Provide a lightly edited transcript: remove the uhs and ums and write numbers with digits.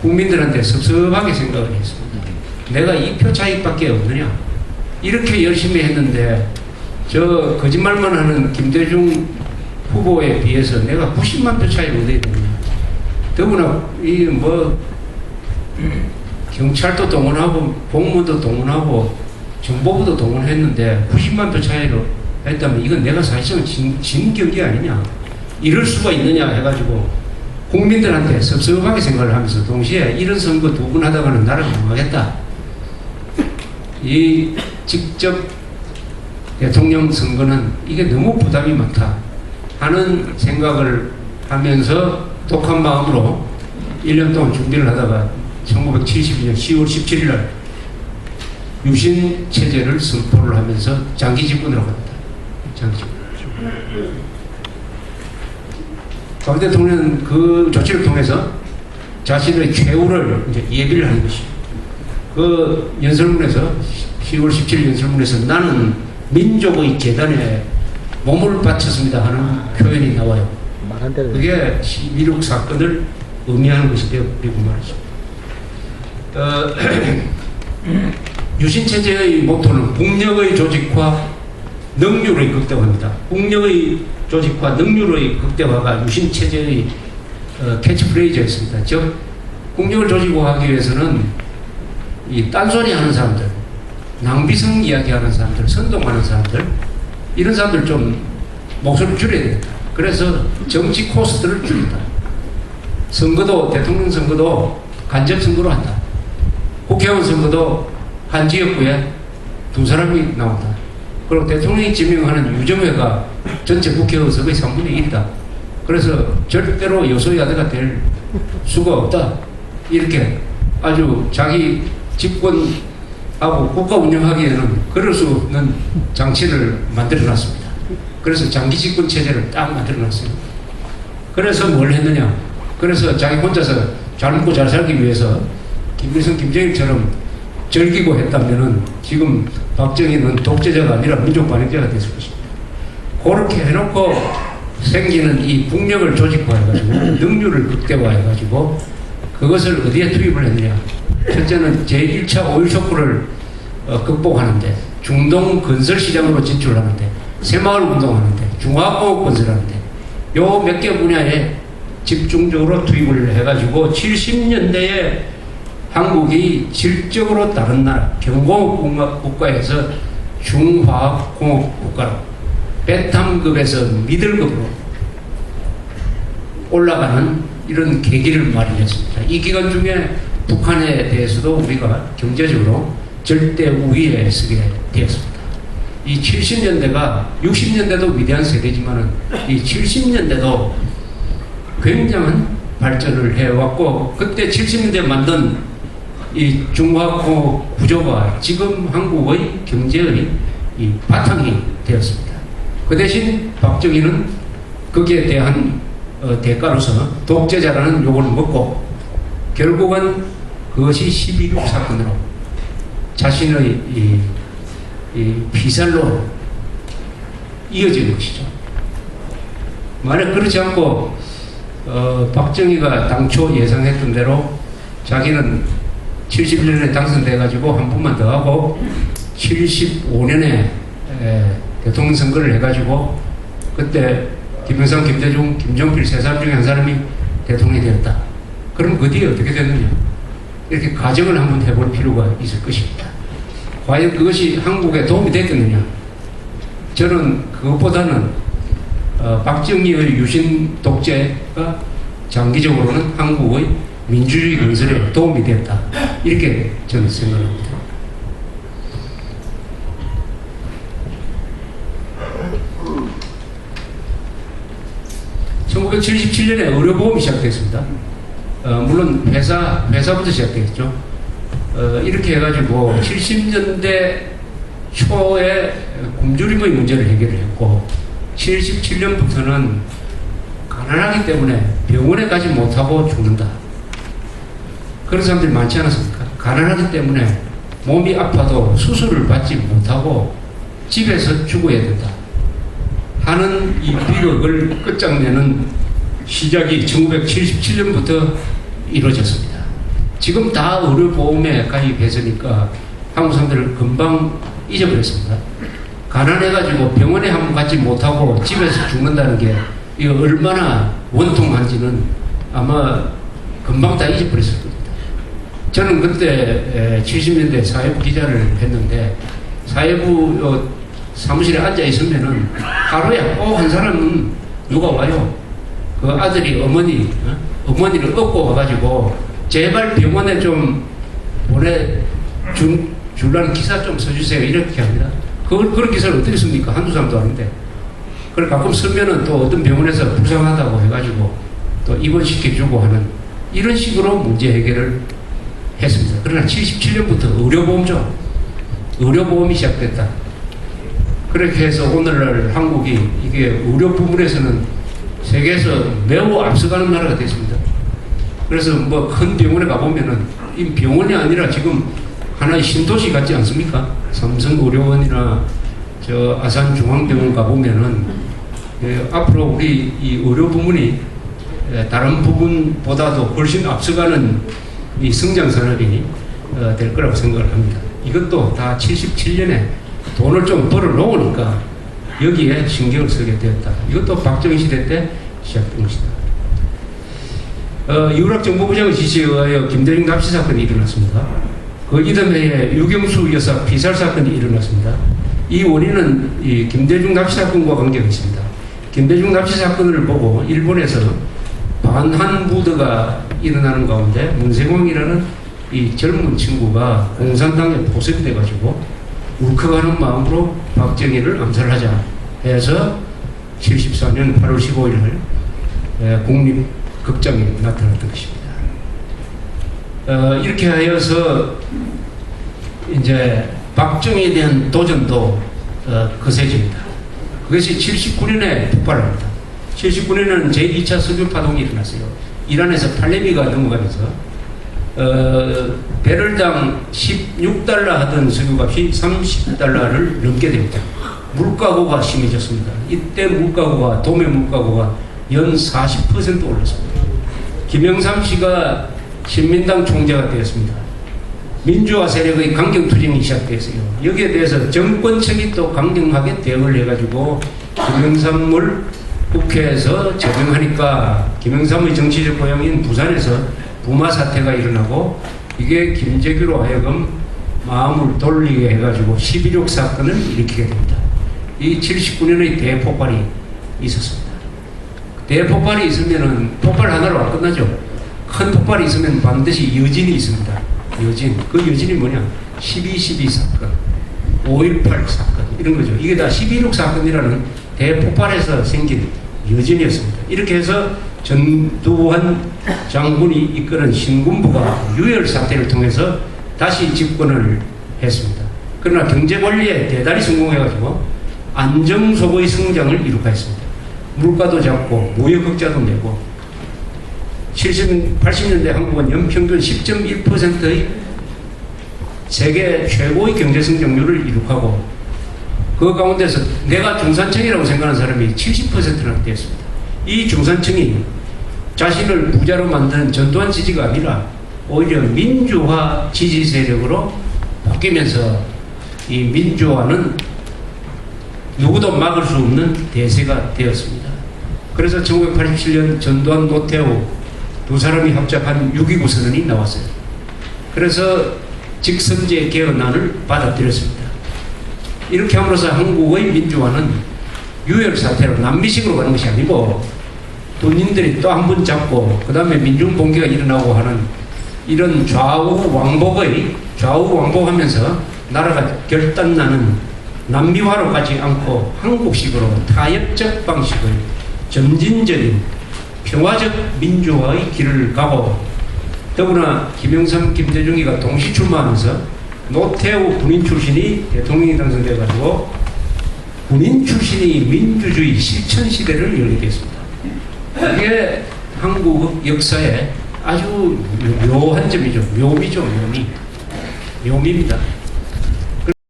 국민들한테 섭섭하게 생각을 했습니다. 내가 2표 차이밖에 없느냐? 이렇게 열심히 했는데 저 거짓말만 하는 김대중 후보에 비해서 내가 90만 표 차이를 얻어야 되느냐? 더구나 이 뭐 경찰도 동원하고 공무원도 동원하고 정보부도 동원했는데 90만 표 차이로 했다면 이건 내가 사실상 진 경기 아니냐? 이럴 수가 있느냐 해가지고 국민들한테 섭섭하게 생각을 하면서 동시에 이런 선거 두 번 하다가는 나라가 망하겠다. 이 직접 대통령 선거는 이게 너무 부담이 많다 하는 생각을 하면서 독한 마음으로 1년 동안 준비를 하다가 1972년 10월 17일 날 유신 체제를 선포를 하면서 장기 집권으로 갑니다. 장기 집권. 박 대통령은 그 조치를 통해서 자신의 최후를 이제 예비를 하는 것이. 그 연설문에서 10월 17일 연설문에서 나는 민족의 재단에 몸을 바쳤습니다 하는 표현이 나와요. 그게 12.6 사건을 의미하는 것이 되고 말이죠. 유신체제의 모토는 국력의 조직화, 능률의 극대화입니다. 국력의 조직화, 능률의 극대화가 유신체제의 캐치프레이즈였습니다. 즉, 국력을 조직화하기 위해서는 이 딴소리 하는 사람들, 낭비성 이야기하는 사람들, 선동하는 사람들, 이런 사람들 좀 목소리를 줄여야 된다. 그래서 정치 코스트를 줄인다. 선거도, 대통령 선거도 간접 선거로 한다. 국회의원 선거도 한 지역구에 두 사람이 나온다. 그리고 대통령이 지명하는 유정회가 전체 국회의원 선거의 3분의 1이다. 그래서 절대로 여소야대가 될 수가 없다. 이렇게 아주 자기 집권하고 국가 운영하기에는 그럴 수 없는 장치를 만들어 놨습니다. 그래서 장기 집권 체제를 딱 만들어 놨어요. 그래서 뭘 했느냐? 그래서 자기 혼자서 잘 먹고 잘 살기 위해서 김일성, 김정일처럼 즐기고 했다면은 지금 박정희는 독재자가 아니라 민족 반역자가 됐을 것입니다. 그렇게 해놓고 생기는 이 국력을 조직화해가지고 능률을 극대화해가지고 그것을 어디에 투입을 했느냐? 첫째는 제1차 오일 쇼크를 극복하는데, 중동 건설 시장으로 진출하는데, 새마을 운동하는데, 중화공업 건설하는데, 요 몇 개 분야에 집중적으로 투입을 해가지고 70년대에 한국이 질적으로 다른 나라, 경공업 국가에서 중화공업 국가로, 베탐급에서 미들급으로 올라가는 이런 계기를 마련했습니다. 이 기간 중에 북한에 대해서도 우리가 경제적으로 절대 우위에 서게 되었습니다. 이 70년대가 60년대도 위대한 세대지만은 이 70년대도 굉장한 발전을 해왔고, 그때 70년대 만든 이 중화공업 구조가 지금 한국의 경제의 이 바탕이 되었습니다. 그 대신 박정희는 거기에 대한 대가로서 독재자라는 욕을 먹고 결국은 그것이 12.6 사건으로 자신의 이 피살로 이어지는 것이죠. 만약 그렇지 않고 박정희가 당초 예상했던 대로 자기는 71년에 당선돼가지고 한 번만 더 하고 75년에 대통령 선거를 해가지고 그때 김영삼, 김대중, 김종필 세 사람 중에 한 사람이 대통령이 되었다. 그럼 그 뒤에 어떻게 됐느냐? 이렇게 가정을 한번 해볼 필요가 있을 것입니다. 과연 그것이 한국에 도움이 됐겠느냐? 저는 그것보다는 박정희의 유신 독재가 장기적으로는 한국의 민주주의 건설에 도움이 됐다. 이렇게 저는 생각합니다. (1977년에) 의료보험이 시작됐습니다. 물론 회사부터 시작됐죠. 이렇게 해가지고 70년대 초에 굶주림의 문제를 해결을 했고, 77년부터는 가난하기 때문에 병원에 가지 못하고 죽는다. 그런 사람들이 많지 않았습니까? 가난하기 때문에 몸이 아파도 수술을 받지 못하고 집에서 죽어야 된다 하는 이 비극을 끝장내는 시작이 1977년부터 이루어졌습니다. 지금 다 의료보험에 가입했으니까 한국 사람들을 금방 잊어버렸습니다. 가난해가지고 병원에 한번 가지 못하고 집에서 죽는다는 게 이거 얼마나 원통한지는 아마 금방 다 잊어버렸을 겁니다. 저는 그때 70년대 사회부 기자를 했는데 사회부 사무실에 앉아 있으면은 하루에 꼭 한 사람은 누가 와요. 그 아들이 어머니를 업고 와가지고 제발 병원에 좀 보내주라는 기사 좀 써주세요. 이렇게 합니다. 그런 기사를 어떻게 씁니까? 한두 사람도 아닌데. 그걸 가끔 쓰면은 또 어떤 병원에서 불쌍하다고 해가지고 또 입원시켜주고 하는 이런 식으로 문제 해결을 했습니다. 그러나 77년부터 의료보험이 시작됐다. 그렇게 해서 오늘날 한국이 이게 의료 부분에서는 세계에서 매우 앞서가는 나라가 됐습니다. 그래서 뭐 큰 병원에 가보면은 이 병원이 아니라 지금 하나의 신도시 같지 않습니까? 삼성의료원이나 저 아산중앙병원 가보면은 앞으로 우리 이 의료 부문이 다른 부분보다도 훨씬 앞서가는 이 성장 산업이 될 거라고 생각을 합니다. 이것도 다 77년에 돈을 좀 벌어 놓으니까 여기에 신경을 쓰게 되었다. 이것도 박정희 시대 때 시작된 것이다. 이우락 정보부장의 지시에 의하여 김대중 납치 사건이 일어났습니다. 그 이듬해에 유경수 여사 피살 사건이 일어났습니다. 이 원인은 이 김대중 납치 사건과 관계가 있습니다. 김대중 납치 사건을 보고 일본에서 반한 무드가 일어나는 가운데 문세광이라는 이 젊은 친구가 공산당에 포섭이 돼가지고 울컥하는 마음으로 박정희를 암살하자 해서 74년 8월 15일 국립극장에 나타났던 것입니다. 이렇게 하여서 이제 박정희에 대한 도전도 거세집니다. 그것이 79년에 폭발합니다. 79년에는 제2차 석유파동이 일어났어요. 이란에서 팔레미가 넘어가면서 배럴당 16달러 하던 석유값이 30달러를 넘게 됩니다. 물가고가 심해졌습니다. 이때 물가고가 도매 물가고가 연 40% 올랐습니다. 김영삼 씨가 신민당 총재가 되었습니다. 민주화 세력의 강경투쟁이 시작됐어요. 여기에 대해서 정권청이 또 강경하게 대응을 해가지고 김영삼을 국회에서 제명하니까 김영삼의 정치적 고향인 부산에서 부마 사태가 일어나고 이게 김재규로 하여금 마음을 돌리게 해가지고 11.6 사건을 일으키게 됩니다. 이 79년의 대폭발이 있었습니다. 대폭발이 있으면은 폭발 하나로 안 끝나죠. 큰 폭발이 있으면 반드시 여진이 있습니다. 여진. 그 여진이 뭐냐? 12.12 사건, 5.18 사건 이런 거죠. 이게 다 11.6 사건이라는 대폭발에서 생긴 여진이었습니다. 이렇게 해서 전두환 장군이 이끄는 신군부가 유혈 사태를 통해서 다시 집권을 했습니다. 그러나 경제관리에 대단히 성공해가지고 안정소의 성장을 이룩하였습니다. 물가도 잡고 무역흑자도 내고 80년대 한국은 연평균 10.1%의 세계 최고의 경제성장률을 이룩하고 그 가운데서 내가 중산층이라고 생각하는 사람이 70%나 되었습니다. 이 중산층이 자신을 부자로 만드는 전두환 지지가 아니라 오히려 민주화 지지 세력으로 바뀌면서 이 민주화는 누구도 막을 수 없는 대세가 되었습니다. 그래서 1987년 전두환 노태우 두 사람이 합작한 6.29 선언이 나왔어요. 그래서 직선제 개헌안을 받아들였습니다. 이렇게 함으로써 한국의 민주화는 유혈 사태로 남미식으로 가는 것이 아니고 군인들이 또 한 번 잡고 그 다음에 민중봉기가 일어나고 하는 이런 좌우 왕복하면서 나라가 결단나는 남미화로 가지 않고 한국식으로 타협적 방식의 점진적인 평화적 민주화의 길을 가고 더구나 김영삼, 김대중이가 동시 출마하면서 노태우 군인 출신이 대통령이 당선돼가지고 군인 출신이 민주주의 실천 시대를 열게 됐습니다. 이게 한국 역사의 아주 묘한 점이죠. 묘미입니다.